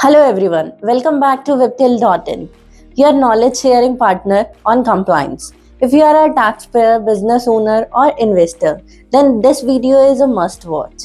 Hello everyone, welcome back to Webtail.in, your knowledge sharing partner on compliance. If you are a taxpayer, business owner, or investor, then this video is a must watch.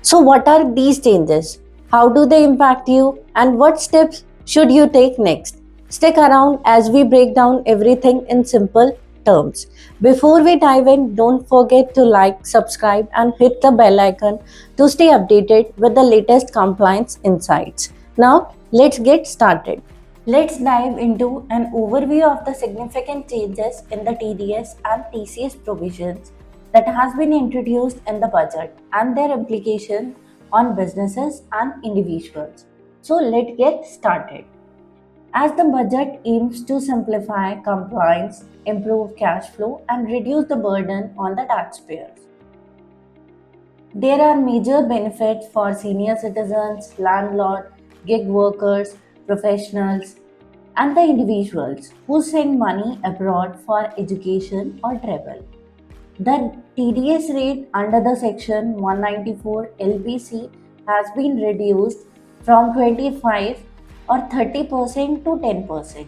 So, what are these changes? How do they impact you? And what steps should you take next? Stick around as we break down everything in simple terms. Before we dive in, don't forget to like, subscribe, and hit the bell icon to stay updated with the latest compliance insights. Now, let's get started. Let's dive into an overview of the significant changes in the TDS and TCS provisions that has been introduced in the budget and their implications on businesses and individuals. So let's get started. As the budget aims to simplify compliance, improve cash flow, and reduce the burden on the taxpayers, there are major benefits for senior citizens, landlords, gig workers, professionals, and the individuals who send money abroad for education or travel. The TDS rate under the Section 194 LBC has been reduced from 25 or 30% to 10%,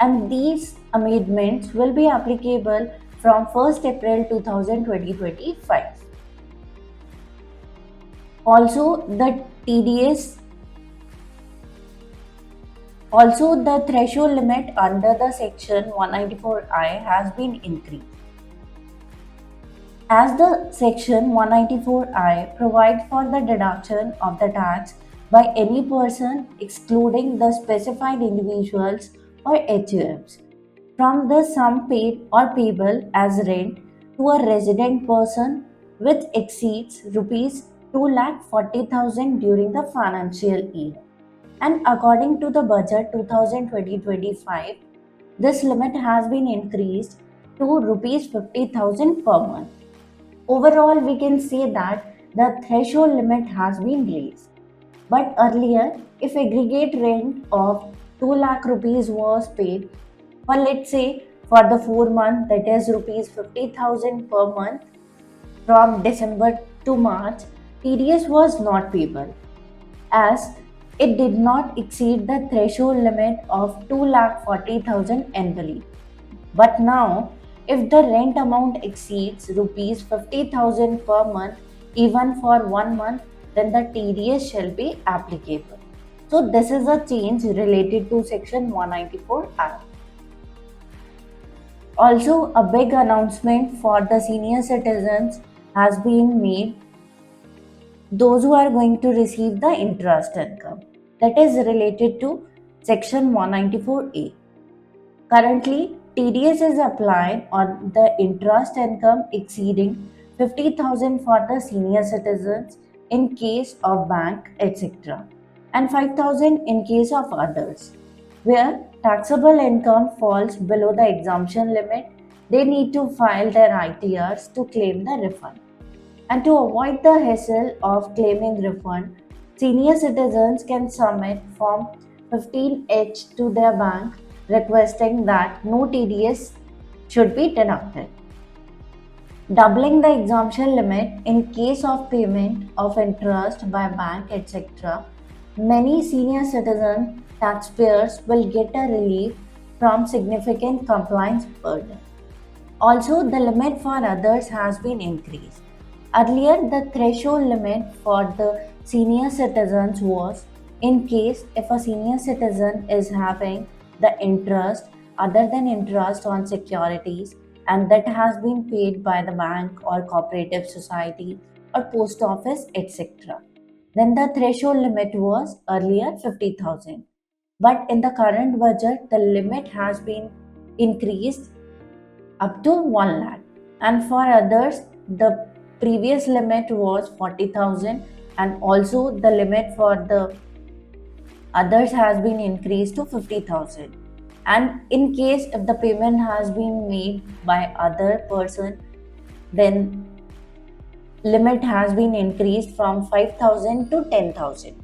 and these amendments will be applicable from 1st April 2025. Also, the threshold limit under the Section 194I has been increased. As the Section 194I provides for the deduction of the tax by any person excluding the specified individuals or HUMs from the sum paid or payable as rent to a resident person which exceeds rupees 2,40,000 during the financial year. And according to the budget 2020-25, this limit has been increased to rupees 50,000 per month. Overall, we can say that the threshold limit has been raised. But earlier, if aggregate rent of 2 lakh rupees was paid for, let's say, for the 4 month, that is rupees 50,000 per month from December to March, TDS was not payable as it did not exceed the threshold limit of 2,40,000 annually. But now, if the rent amount exceeds rupees 50,000 per month, even for 1 month, then the TDS shall be applicable. So, this is a change related to Section 194I. Also, a big announcement for the senior citizens has been made, those who are going to receive the interest income, that is related to Section 194A. Currently, TDS is applied on the interest income exceeding 50,000 for the senior citizens in case of bank, etc., and 5,000 in case of others. Where taxable income falls below the exemption limit, they need to file their ITRs to claim the refund. And to avoid the hassle of claiming refund, senior citizens can submit Form 15H to their bank requesting that no TDS should be deducted. Doubling the exemption limit in case of payment of interest by bank, etc., many senior citizen taxpayers will get a relief from significant compliance burden. Also, the limit for others has been increased. Earlier, the threshold limit for the senior citizens was in case if a senior citizen is having the interest other than interest on securities and that has been paid by the bank or cooperative society or post office, etc. Then the threshold limit was earlier 50,000. But in the current budget, the limit has been increased up to 1 lakh. And for others, the previous limit was 40,000, and also the limit for the others has been increased to 50,000. And in case if the payment has been made by other person, then limit has been increased from 5,000 to 10,000.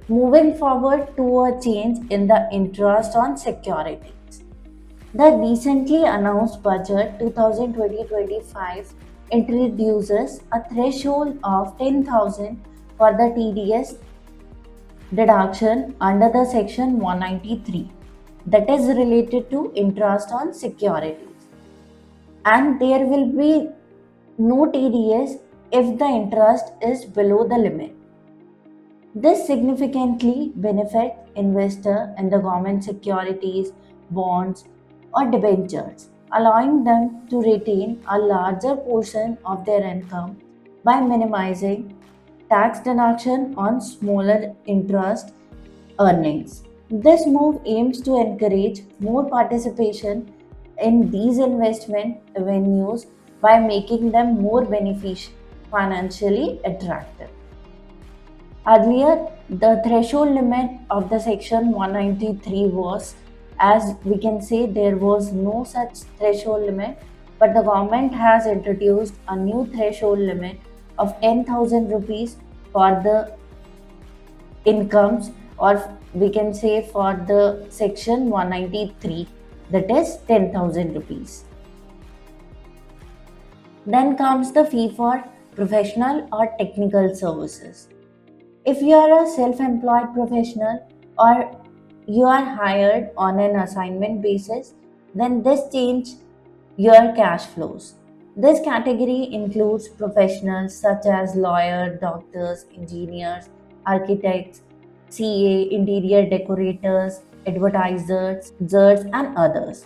Moving forward to a change in the interest on securities. The recently announced budget 2020-25 introduces a threshold of 10,000 for the TDS deduction under the section 193 that is related to interest on securities, and there will be no TDS if the interest is below the limit. This significantly benefits investors in the government securities, bonds, or debentures, allowing them to retain a larger portion of their income by minimizing tax deduction on smaller interest earnings. This move aims to encourage more participation in these investment avenues by making them more beneficial, financially attractive. Earlier, the threshold limit of the section 193 was, as we can say, there was no such threshold limit, but the government has introduced a new threshold limit of 10,000 rupees for the incomes, or we can say for the section 193, that is 10,000 rupees. Then comes the fee for professional or technical services. If you are a self employed professional or you are hired on an assignment basis, then this change your cash flows. This category includes professionals such as lawyers, doctors, engineers, architects, CA, interior decorators, advertisers, and others.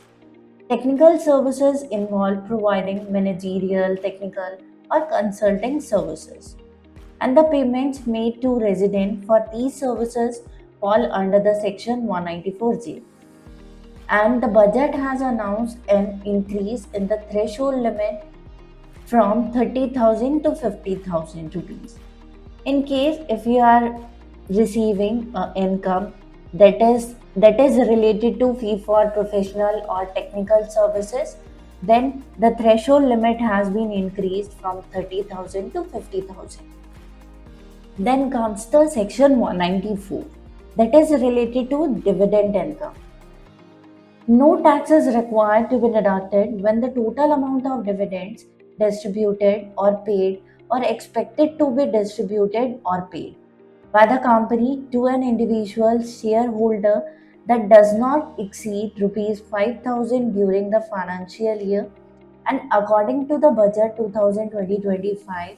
Technical services involve providing managerial, technical, or consulting services, and the payments made to resident for these services fall under the section 194J. And the budget has announced an increase in the threshold limit from 30,000 to 50,000 rupees. In case if you are receiving income that is related to fee for professional or technical services, then the threshold limit has been increased from 30,000 to 50,000. Then comes the section 194 that is related to dividend income. No tax is required to be deducted when the total amount of dividends distributed or paid or expected to be distributed or paid by the company to an individual shareholder that does not exceed rupees 5,000 during the financial year, and according to the budget 2020-25,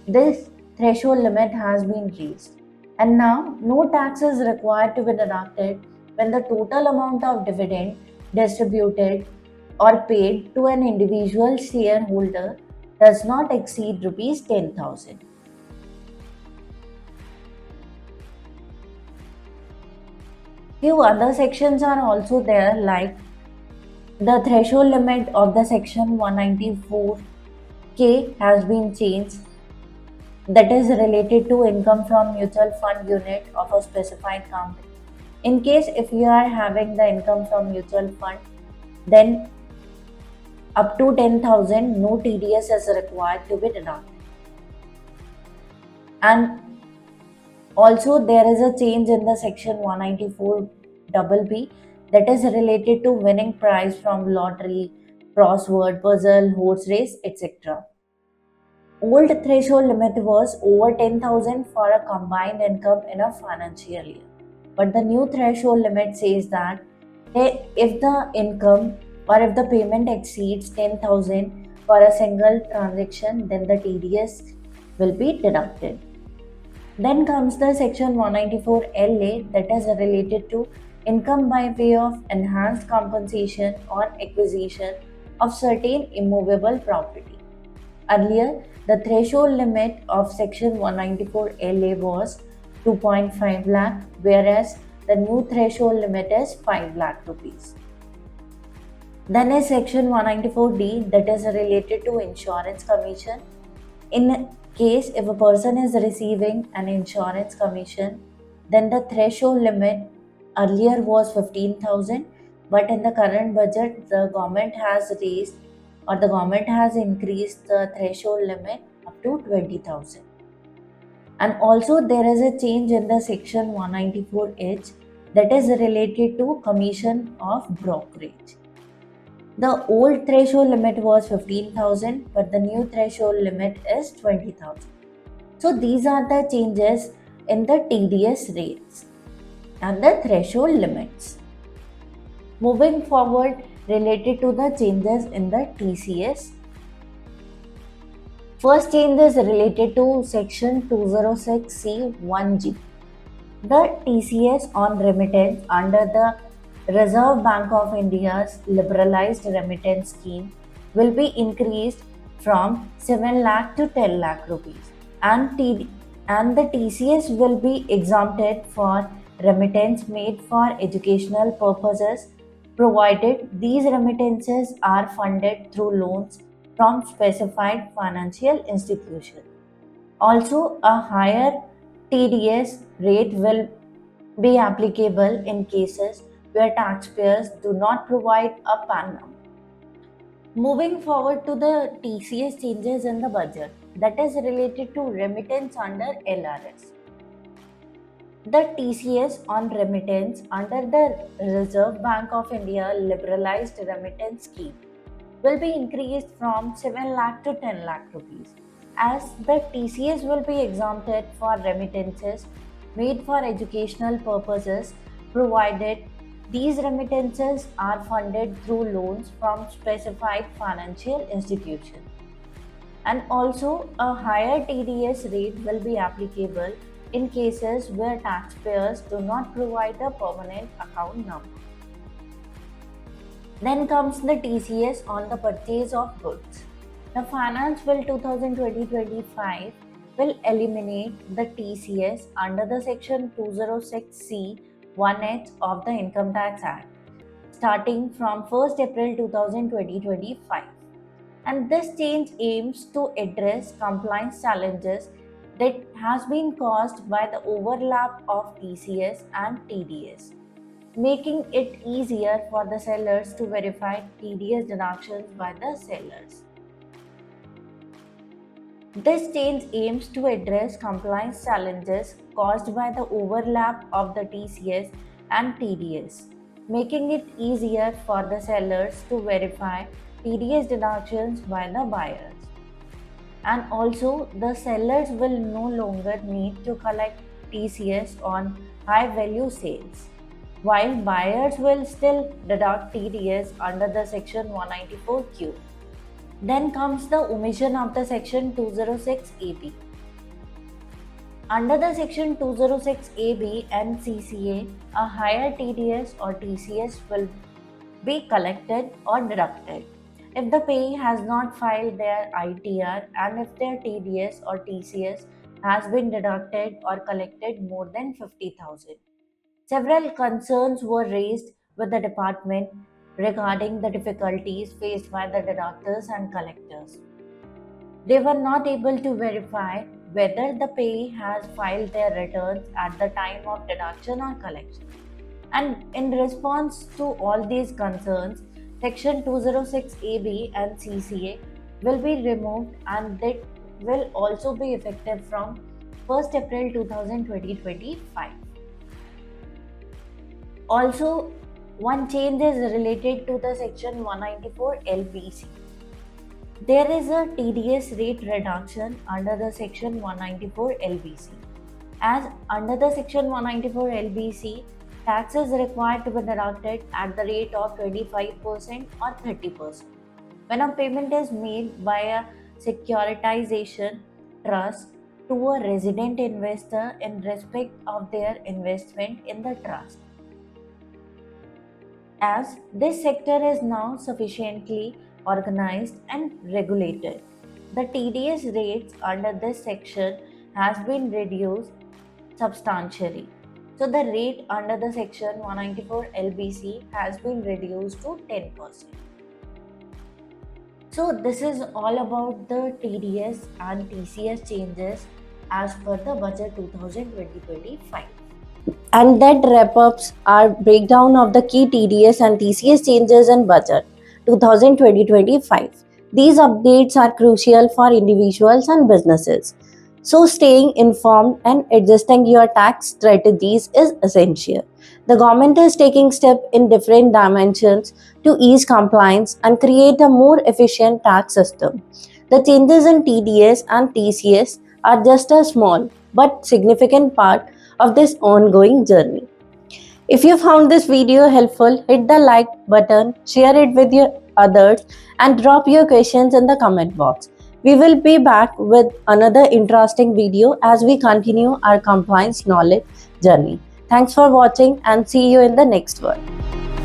this threshold limit has been raised, and now no tax is required to be deducted when the total amount of dividend distributed or paid to an individual shareholder does not exceed rupees 10,000. Few other sections are also there, like the threshold limit of the section 194K has been changed, that is related to income from mutual fund unit of a specified company. In case if you are having the income from mutual fund, then up to 10,000 no TDS is required to be deducted. And also there is a change in the section 194 BB that is related to winning prize from lottery, crossword puzzle, horse race, etc. Old threshold limit was over 10,000 for a combined income in a financial year. But the new threshold limit says that if the income or if the payment exceeds 10,000 for a single transaction, then the TDS will be deducted. Then comes the section 194 LA that is related to income by way of enhanced compensation on acquisition of certain immovable property. Earlier, the threshold limit of section 194 LA was 2.5 lakh, whereas the new threshold limit is 5 lakh rupees. Then is section 194D that is related to insurance commission. In case if a person is receiving an insurance commission, then the threshold limit earlier was 15,000, but in the current budget the government has raised or the government has increased the threshold limit up to 20,000. And also there is a change in the section 194H that is related to commission of brokerage. The old threshold limit was 15,000, but the new threshold limit is 20,000. So these are the changes in the TDS rates and the threshold limits. Moving forward, related to the changes in the TCS, first change is related to section 206C1G. The TCS on remittance under the Reserve Bank of India's liberalized remittance scheme will be increased from 7 lakh to 10 lakh rupees, and, and the TCS will be exempted for remittance made for educational purposes provided these remittances are funded through loans from specified financial institutions. Also, a higher TDS rate will be applicable in cases where taxpayers do not provide a PAN number. Moving forward to the TCS changes in the budget, that is related to remittance under LRS. The TCS on remittance under the Reserve Bank of India liberalized remittance scheme will be increased from 7 lakh to 10 lakh rupees, as the TCS will be exempted for remittances made for educational purposes provided these remittances are funded through loans from specified financial institutions. And also, a higher TDS rate will be applicable in cases where taxpayers do not provide a permanent account number. Then comes the TCS on the purchase of goods. The Finance Bill 2020-25 will eliminate the TCS under the Section 206C 1H of the Income Tax Act starting from 1st April 2025. And this change aims to address compliance challenges that has been caused by the overlap of TCS and TDS, making it easier for the sellers to verify TDS deductions by the sellers. This change aims to address compliance challenges caused by the overlap of the TCS and TDS, making it easier for the sellers to verify TDS deductions by the buyers. And also, the sellers will no longer need to collect TCS on high value sales, while buyers will still deduct TDS under the Section 194Q. Then comes the omission of the Section 206AB. Under the Section 206AB and CCA, a higher TDS or TCS will be collected or deducted if the payee has not filed their ITR and if their TDS or TCS has been deducted or collected more than 50,000. Several concerns were raised with the department regarding the difficulties faced by the deductors and collectors. They were not able to verify whether the payee has filed their returns at the time of deduction or collection. And in response to all these concerns, Section 206AB and CCA will be removed and that will also be effective from 1st April 2025. Also, one change is related to the Section 194 LBC. There is a TDS rate reduction under the Section 194 LBC. As under the Section 194 LBC, tax is required to be deducted at the rate of 25% or 30% when a payment is made by a securitization trust to a resident investor in respect of their investment in the trust. As this sector is now sufficiently organized and regulated, the TDS rates under this section has been reduced substantially. So the rate under the Section 194 LBC has been reduced to 10%. So this is all about the TDS and TCS changes as per the budget 2020-25. And that wraps up our breakdown of the key TDS and TCS changes in budget 2020-25. These updates are crucial for individuals and businesses. So staying informed and adjusting your tax strategies is essential. The government is taking steps in different dimensions to ease compliance and create a more efficient tax system. The changes in TDS and TCS are just a small but significant part of this ongoing journey. If you found this video helpful, hit the like button, share it with your others, and drop your questions in the comment box. We will be back with another interesting video as we continue our compliance knowledge journey. Thanks for watching and see you in the next one.